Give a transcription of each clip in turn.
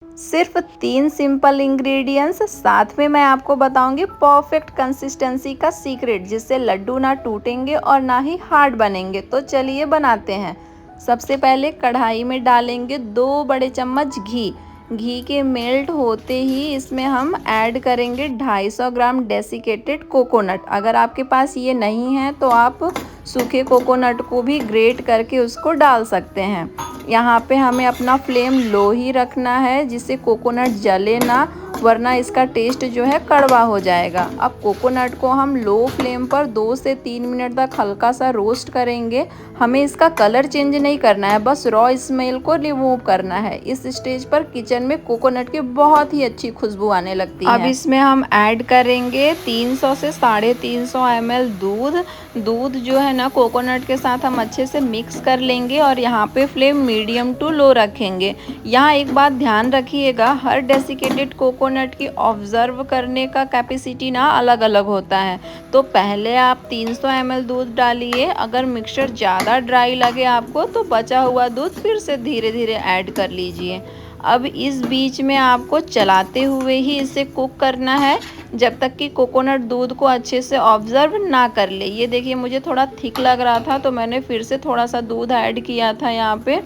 सिर्फ 3 simple ingredients, साथ में मैं आपको बताऊंगी परफेक्ट कंसिस्टेंसी का सीक्रेट, जिससे लड्डू ना टूटेंगे और ना ही हार्ड बनेंगे। तो चलिए बनाते हैं। सबसे पहले कढ़ाई में डालेंगे 2 बड़े चम्मच घी। घी के मेल्ट होते ही इसमें हम ऐड करेंगे 250 ग्राम डेसिकेटेड कोकोनट। अगर आपके पास ये नहीं है तो आप सूखे कोकोनट को भी ग्रेट करके उसको डाल सकते हैं। यहाँ पे हमें अपना फ्लेम लो ही रखना है, जिससे कोकोनट जले ना, वरना इसका टेस्ट जो है कड़वा हो जाएगा। अब कोकोनट को हम लो फ्लेम पर 2 से 3 मिनट तक हल्का सा रोस्ट करेंगे। हमें इसका कलर चेंज नहीं करना है, बस रॉ स्मेल को रिमूव करना है। इस स्टेज पर किचन में कोकोनट की बहुत ही अच्छी खुशबू आने लगती है। अब इसमें हम ऐड करेंगे 300 से 350 ml दूध। दूध जो है ना कोकोनट के साथ हम अच्छे से मिक्स कर लेंगे और यहाँ पे फ्लेम मीडियम टू लो रखेंगे। यहाँ एक बात ध्यान रखिएगा, हर डेसिकेटेड कोकोनट की ऑब्जर्व करने का कैपेसिटी ना अलग अलग होता है। तो पहले आप 300 ml दूध डालिए। अगर मिक्सचर ज़्यादा ड्राई लगे आपको तो बचा हुआ दूध फिर से धीरे धीरे ऐड कर लीजिए। अब इस बीच में आपको चलाते हुए ही इसे कुक करना है, जब तक कि कोकोनट दूध को अच्छे से ऑब्जर्व ना कर ले। ये देखिए मुझे थोड़ा थिक लग रहा था तो मैंने फिर से थोड़ा सा दूध ऐड किया था यहाँ पे,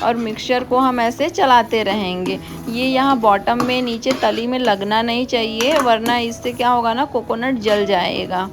और मिक्सचर को हम ऐसे चलाते रहेंगे। ये यहाँ बॉटम में नीचे तली में लगना नहीं चाहिए, वरना इससे क्या होगा ना, कोकोनट जल जाएगा।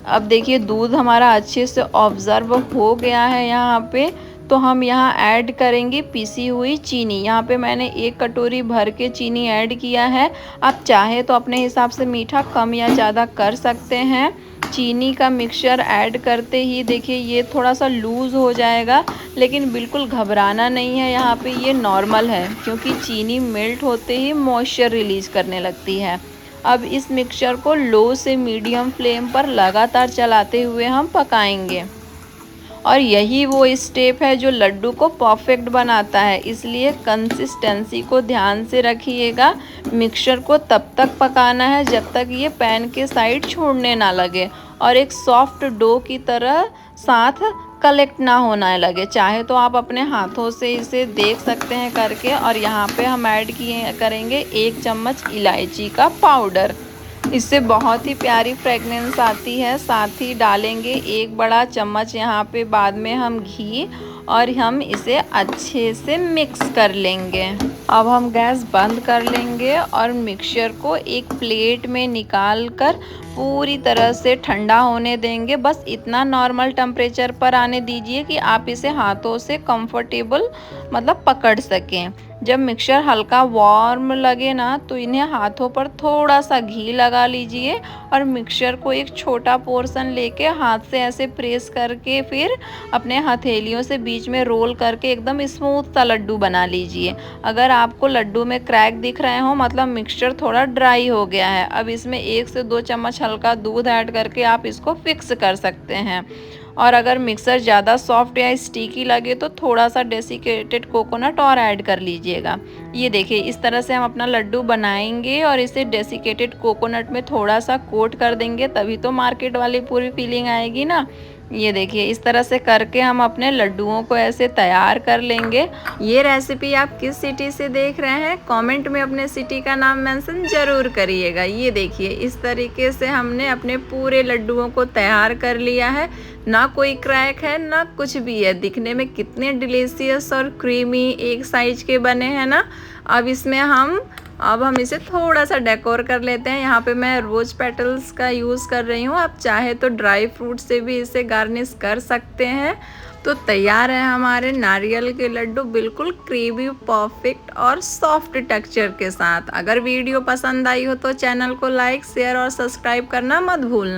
अब देखिए दूध हमारा अच्छे से ऑब्जर्व हो गया है यहाँ पे। तो हम यहाँ ऐड करेंगे पिसी हुई चीनी। यहाँ पे मैंने 1 कटोरी भर के चीनी ऐड किया है। आप चाहे तो अपने हिसाब से मीठा कम या ज़्यादा कर सकते हैं। चीनी का मिक्सचर ऐड करते ही देखिए ये थोड़ा सा लूज़ हो जाएगा, लेकिन बिल्कुल घबराना नहीं है। यहाँ पे ये नॉर्मल है, क्योंकि चीनी मेल्ट होते ही मॉइस्चर रिलीज करने लगती है। अब इस मिक्सचर को लो से मीडियम फ्लेम पर लगातार चलाते हुए हम पकाएंगे, और यही वो स्टेप है जो लड्डू को परफेक्ट बनाता है। इसलिए कंसिस्टेंसी को ध्यान से रखिएगा। मिक्सचर को तब तक पकाना है जब तक ये पैन के साइड छोड़ने ना लगे और एक सॉफ्ट डो की तरह साथ कलेक्ट ना होने लगे। चाहे तो आप अपने हाथों से इसे देख सकते हैं करके। और यहाँ पे हम ऐड करेंगे 1 चम्मच इलायची का पाउडर। इससे बहुत ही प्यारी फ्रेगनेंस आती है। साथ ही डालेंगे 1 बड़ा चम्मच यहाँ पे बाद में हम घी, और हम इसे अच्छे से मिक्स कर लेंगे। अब हम गैस बंद कर लेंगे और मिक्सचर को एक प्लेट में निकाल कर पूरी तरह से ठंडा होने देंगे। बस इतना नॉर्मल टेम्परेचर पर आने दीजिए कि आप इसे हाथों से कंफर्टेबल मतलब पकड़ सकें। जब मिक्सचर हल्का वार्म लगे ना, तो इन्हें हाथों पर थोड़ा सा घी लगा लीजिए और मिक्सचर को एक छोटा पोर्शन लेके हाथ से ऐसे प्रेस करके फिर अपने हथेलियों से बीच में रोल करके एकदम स्मूथ सा लड्डू बना लीजिए। अगर आपको लड्डू में क्रैक दिख रहे हो, मतलब मिक्सचर थोड़ा ड्राई हो गया है। अब इसमें 1 से 2 चम्मच हल्का दूध ऐड करके आप इसको फिक्स कर सकते हैं। और अगर मिक्सर ज़्यादा सॉफ्ट या स्टिकी लगे तो थोड़ा सा डेसिकेटेड कोकोनट और ऐड कर लीजिएगा। ये देखिए इस तरह से हम अपना लड्डू बनाएंगे और इसे डेसिकेटेड कोकोनट में थोड़ा सा कोट कर देंगे, तभी तो मार्केट वाली पूरी फीलिंग आएगी ना। ये देखिए इस तरह से करके हम अपने लड्डुओं को ऐसे तैयार कर लेंगे। ये रेसिपी आप किस सिटी से देख रहे हैं, कमेंट में अपने सिटी का नाम मेंशन ज़रूर करिएगा। ये देखिए इस तरीके से हमने अपने पूरे लड्डुओं को तैयार कर लिया है। ना कोई क्रैक है ना कुछ भी है। दिखने में कितने डिलीशियस और क्रीमी एक साइज के बने हैं ना। अब हम इसे थोड़ा सा डेकोर कर लेते हैं। यहाँ पे मैं रोज़ पेटल्स का यूज़ कर रही हूँ। आप चाहे तो ड्राई फ्रूट से भी इसे गार्निश कर सकते हैं। तो तैयार है हमारे नारियल के लड्डू, बिल्कुल क्रीमी, परफेक्ट और सॉफ्ट टेक्सचर के साथ। अगर वीडियो पसंद आई हो तो चैनल को लाइक, शेयर और सब्सक्राइब करना मत भूलना।